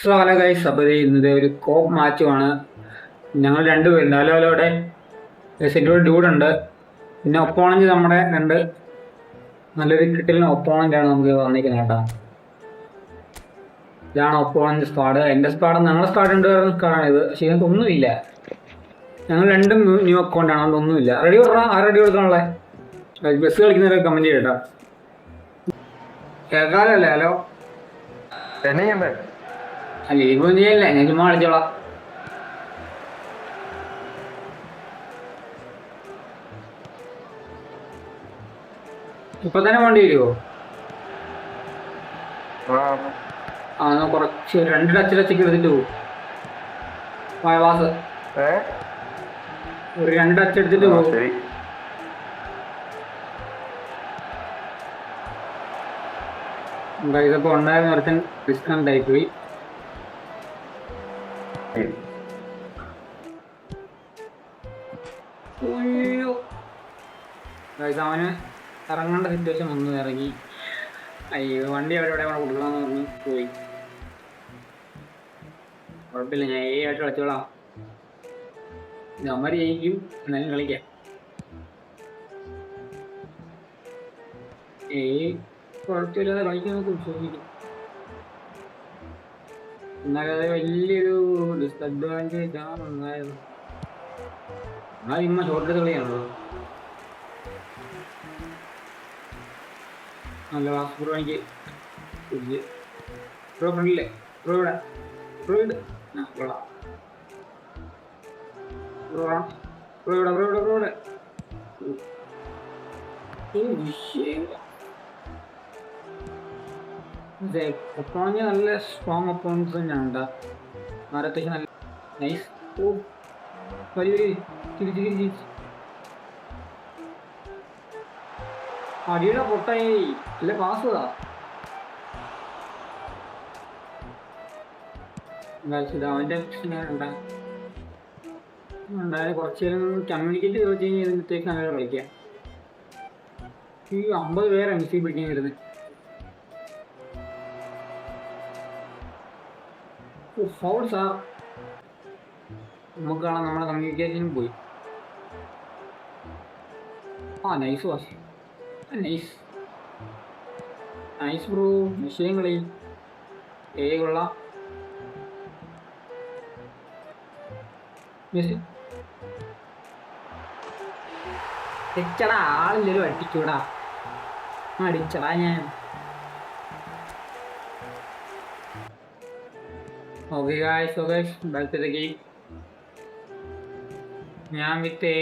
So hello guys, അപ്പോൾ ഇന്നത്തെ ഒരു കോപ്പ് മാച്ചുമാണ്. ഞങ്ങൾ രണ്ടുപേരുണ്ട്. ഹലോടെ സെക്യൂരിറ്റി ഡ്യൂഡുണ്ട്. പിന്നെ ഒപ്പോണന്റ് നമ്മുടെ നല്ലൊരു കിട്ടലിന് ഒപ്പോണൻ്റാണ് നമുക്ക് വന്നിരിക്കുന്നത് കേട്ടോ. ഇതാണ് ഒപ്പോണന്റ് സ്ക്വാഡ്. എൻ്റെ സ്ക്വാഡ്, ഞങ്ങളുടെ സ്ക്വാഡ് സ്ക്വാഡാണ് ഇത്. പക്ഷേ ഇതിനകത്ത് ഒന്നുമില്ല. ഞങ്ങൾ രണ്ടും ന്യൂ അക്കൗണ്ടാണ്, അതൊന്നുമില്ല. റെഡി കൊടുക്കണം. ആ റെഡി കൊടുക്കാനുള്ളത് ബസ് കളിക്കുന്നവരൊക്കെ കമൻറ്റ് ചെയ്യട്ടോ. കേൾക്കാമല്ലേ? ഹലോ അല്ല, ഇപ്പം ചെയ്യല്ലേ, ഞാൻ ചുമ്മാ കളിച്ചോളാം. ഇപ്പൊ തന്നെ വേണ്ടി വരുമോ? എന്നാ കുറച്ച് 2 ടച്ചിലച്ചൊക്കെ എടുത്തിട്ട് പോകും. വാസ് ഒരു 2 ടച്ച് എടുത്തിട്ട് പോകും. ഇതൊക്കെ ഉണ്ടായിരുന്ന ഒരുത്തൻ ഡിസ്കൗണ്ട് ആയിപ്പോയി. അവന് ഇറങ്ങേണ്ട സിറ്റുവേഷൻ വന്നു, ഇറങ്ങി. അയ്യോ, വണ്ടി അവരെവിടെ കൊടുക്കണമെന്ന് പറഞ്ഞ് പോയി. കുഴപ്പമില്ല, ഞാൻ ആയിട്ട് കളിച്ചോളാം. നമ്മര് ജയിക്കും, എന്നാലും കളിക്കാം. കുഴപ്പമില്ലാതെ കളിക്കാൻ ചോദിക്കും. എന്നാലും അത് വലിയൊരു ഡിസ്അഡ്വാൻറ്റേജ് ആണ് ഉണ്ടായത്. എന്നാൽ ഇമ്മ ഷോർട്ട് കളിയാണല്ലോ. നല്ല വാസ്പ്രോ എനിക്ക് പ്രോ ഫ്രണ്ടില്ലേ? പ്രോ ഇവിടെ, പ്രോ ഇവിടെ, പ്രോ ഇവിടെ, പ്രോ ഇവിടെ, പ്രോ ഇവിടെ. ഒപ്പോണന്റ് നല്ല സ്ട്രോങ് ഒപ്പോണൻസ് തന്നെയാണ് കേട്ടോ. അത്യാവശ്യം നല്ല നൈസ്. ഓ അടിയുടെ പൊട്ടായി അല്ലേ? പാസ്സാ അവൻ്റെ ഉണ്ടായത്. കുറച്ച് നേരം കമ്മ്യൂണിക്കേറ്റ് ചോദിച്ചു കഴിഞ്ഞാൽ ഇതിനകത്തേക്ക് നല്ല കളിക്കാം. ഈ 50 പേര് MC പിടിക്കാൻ വരുന്നത്. ഫൗൾ സാർ, നമുക്ക് കാണാം നമ്മുടെ കമ്മ്യൂണിക്കേഷനും പോയി. Nice was, nice nice bro. വിഷയം കളി കൊള്ളാം. തെച്ചടാ, ആളില്ലല്ലോ, അടിച്ചൂടാ. അടിച്ചടാ ഞാൻ. Okay guys, back to the game. ഞാൻ വിത്ത്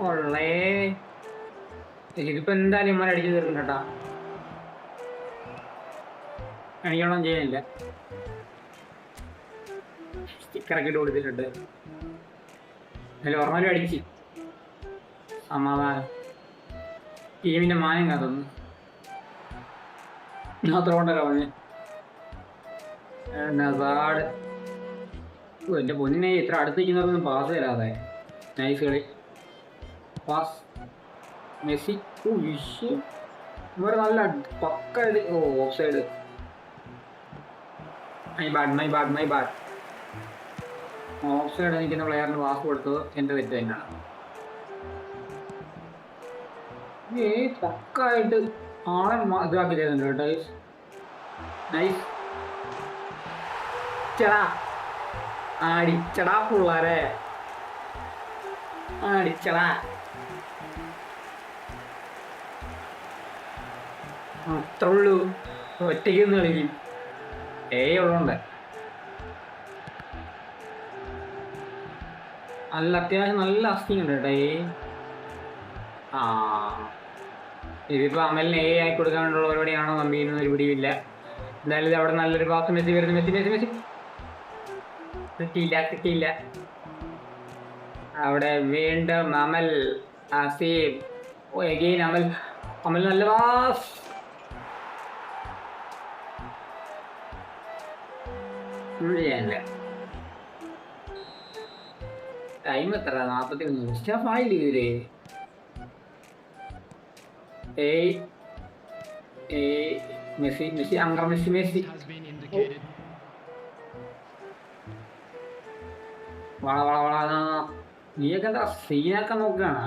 ഉള്ളേ. ഇതിപ്പോ എന്തായാലും ഇമ്മ അടിച്ചു തീർക്കും കേട്ടാ. എനിക്കൊന്നും ചെയ്യാനില്ല. സ്റ്റിക്കറൊക്കെ ഇട്ട് കൊടുത്തിട്ടുണ്ട്. അതിൽ ഓർമ്മലും അടിച്ച് സമാധാനം. ടീമിന്റെ മാനം കാത്തുന്നു അത്ര കൊണ്ടൊക്കെ പറഞ്ഞ്. എൻ്റെ പൊന്നിനെ ഇത്ര അടുത്തേക്കുന്നതൊന്നും പാസ് തരാതെ. നൈസ് കളി, പാസ് മെസ്സി. ഇവർ നല്ല പക്ക. Off side. My bad. Off side നിൽക്കുന്ന പ്ലെയറിന് പാസ് കൊടുത്തത് എൻ്റെ തെറ്റ് തന്നെയാണ്. പക്കായിട്ട് ആളെ ഇതാക്കി തരുന്നുണ്ട് കേട്ടോ. നൈസ്. അടിച്ചടാ പിള്ളേരെ, അടിച്ചടാ. അത്ര ഉള്ളൂ. ഒറ്റയ്ക്കൊന്ന് കളിക്കും. ഉള്ളതുകൊണ്ട് നല്ല അത്യാവശ്യം നല്ല അസ്തി ഉണ്ട് കേട്ടോ. ഇതിപ്പോ അമലിന് ആയി കൊടുക്കാനുള്ള പരിപാടിയാണോ നമ്പിന്ന് ഒരു പിടിയില്ല. എന്തായാലും ഇത് അവിടെ നല്ലൊരു പാസ് മെസ്സി വരുന്നു. മെസ്സി കിട്ടിയില്ല. അവിടെ വീണ്ടും അമൽ, ആസീബ്. എഗെയിൻ അമൽ നല്ല പാസ്. ടൈം എത്ര? 41 സ്റ്റാഫ് ആയില്ലേ ഇവര്? Messi, anger Messi. വള വള വള നീയൊക്കെ എന്താ സീനാക്കാൻ നോക്കുകയാണ്.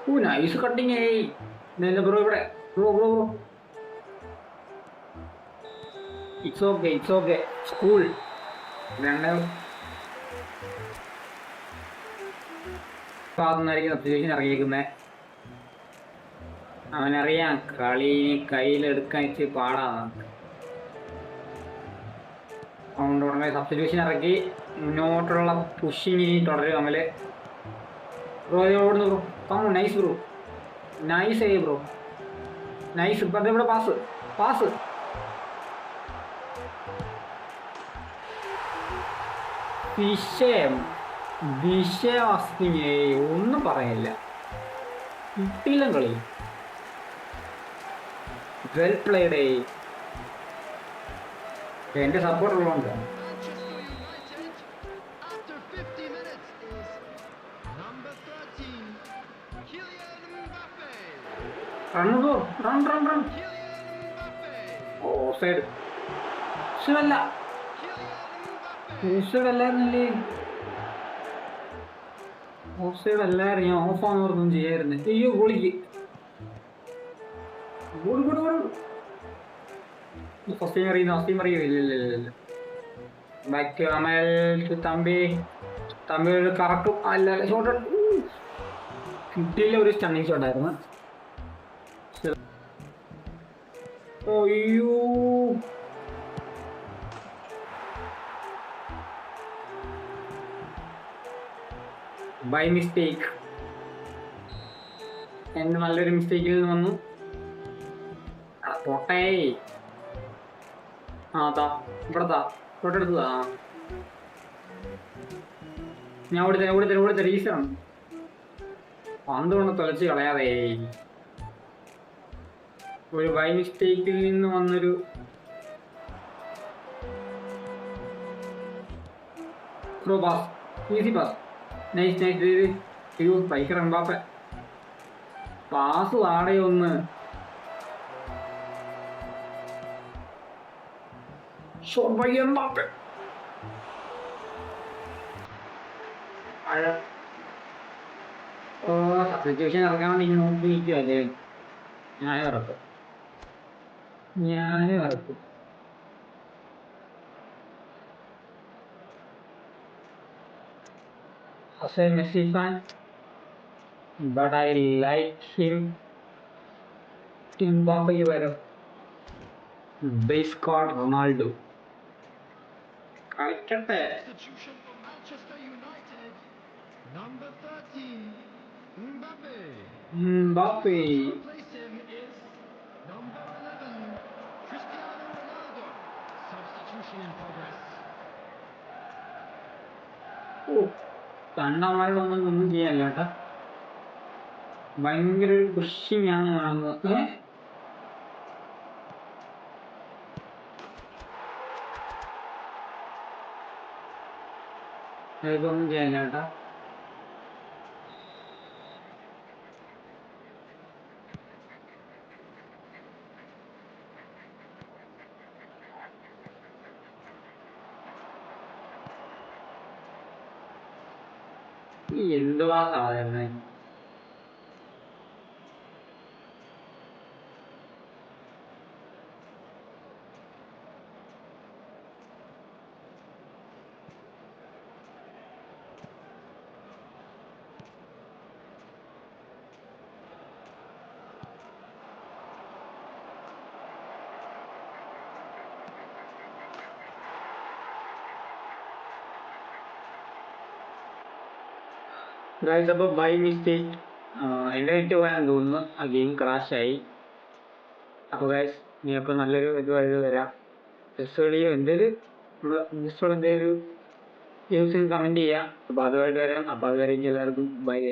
ഓ നൈസ് കട്ടിങ്. ബ്രോ ഇവിടെ bro bro bro it's okay school രണ്ട് ഭാഗത്തുനിന്നായിരിക്കും സബ്സ്റ്റിറ്റ്യൂഷൻ ഇറങ്ങിയിരിക്കുന്നത്. അവനറിയാം കളി കയ്യിലെടുക്കാൻ ഇച്ചിരി പാടാണ്. അതുകൊണ്ട് ഉടനെ സബ്സ്റ്റിറ്റ്യൂഷൻ ഇറക്കി മുന്നോട്ടുള്ള പുഷിങ് ഇനി തുടരും. അമല് ബ്രോ ഓടുന്നു bro. Come on nice bro. Nice ആയി ബ്രോ. നൈസ്. ഇപ്പം ഇവിടെ പാസ് പാസ് വിഷയവസ്തുങ്ങ ഒന്നും പറയില്ല. കിട്ടിയില്ല കളി. Well played. എന്റെ സപ്പോർട്ട് ഉള്ളതുകൊണ്ട് run run run. Off side. Offside അല്ലായിരുന്നല്ലേ. ഓഫ്സൈഡ് അല്ലായിരുന്നു. ഞാൻ ഓഫാന്ന് പറഞ്ഞൊന്നും ചെയ്യായിരുന്നു. അയ്യോ ഗോളിക്ക് goal goal goal. First time അറിയില്ല. Back to Amal to Thampi. Thampi ഒരു കറക്റ്റും അല്ല ഷോട്ട് കിട്ടിയില്ല. ഒരു സ്റ്റണ്ണിങ് ഷോട്ടായിരുന്നു. അയ്യോ ബൈ മിസ്റ്റേക്ക്. എൻ്റെ നല്ലൊരു മിസ്റ്റേക്കിൽ നിന്ന് വന്നു. പോട്ടേ. ഇവിടത്താ തൊട്ടെടുത്തതാ. ഞാൻ ഓടിത്തരാം റീസൺ പന്ത് കൊണ്ട് തുലച്ച് കളയാതെ. ഒരു ബൈ മിസ്റ്റേക്കിൽ നിന്ന് വന്നൊരു throw pass. Easy pass. Nice. അയ്യോ സ്ട്രൈക്കർ എംബാപ്പെ. പാസ് താടയൊന്ന്. Shot by Mbappe. സബ്സ്റ്റിറ്റ്യൂഷൻ ഇറക്കാൻ വേണ്ടി ഇങ്ങനെ നോക്കിയിരിക്കുവല്ലേ. ഞാൻ ഇറക്കും. As a Messi fan, but I like him. Mbappe വരും. ബേസ് കാർഡ് റൊണാൾഡോ കളിക്കട്ടെ. Mbappe. കണ്ണന്മാരോടൊന്നും ചെയ്യാനില്ല കേട്ടാ. ഭയങ്കര പുഷിങ്ങാണ് കാണുന്നത്. ഇതൊന്നും ചെയ്യാനില്ല കേട്ടാ. എന്തുവാ സാധാരണ ഗൈസ്. അപ്പോൾ ബൈ മിസ്റ്റേക്ക് എൻ്റെ നെറ്റ് പോയാൻ തോന്നുന്നു. ആ ഗെയിം ക്രാഷായി. അപ്പോൾ ഗൈസ് നീ അപ്പോൾ നല്ലൊരു ഇതുമായിട്ട് വരാം. ജസ്റ്റ് എന്തെങ്കിലും ന്യൂസ് കമൻറ്റ് ചെയ്യാം. അപ്പോൾ അതുമായിട്ട് വരാം. അപ്പോൾ അതുവരേക്കും എല്ലാവർക്കും ബൈ.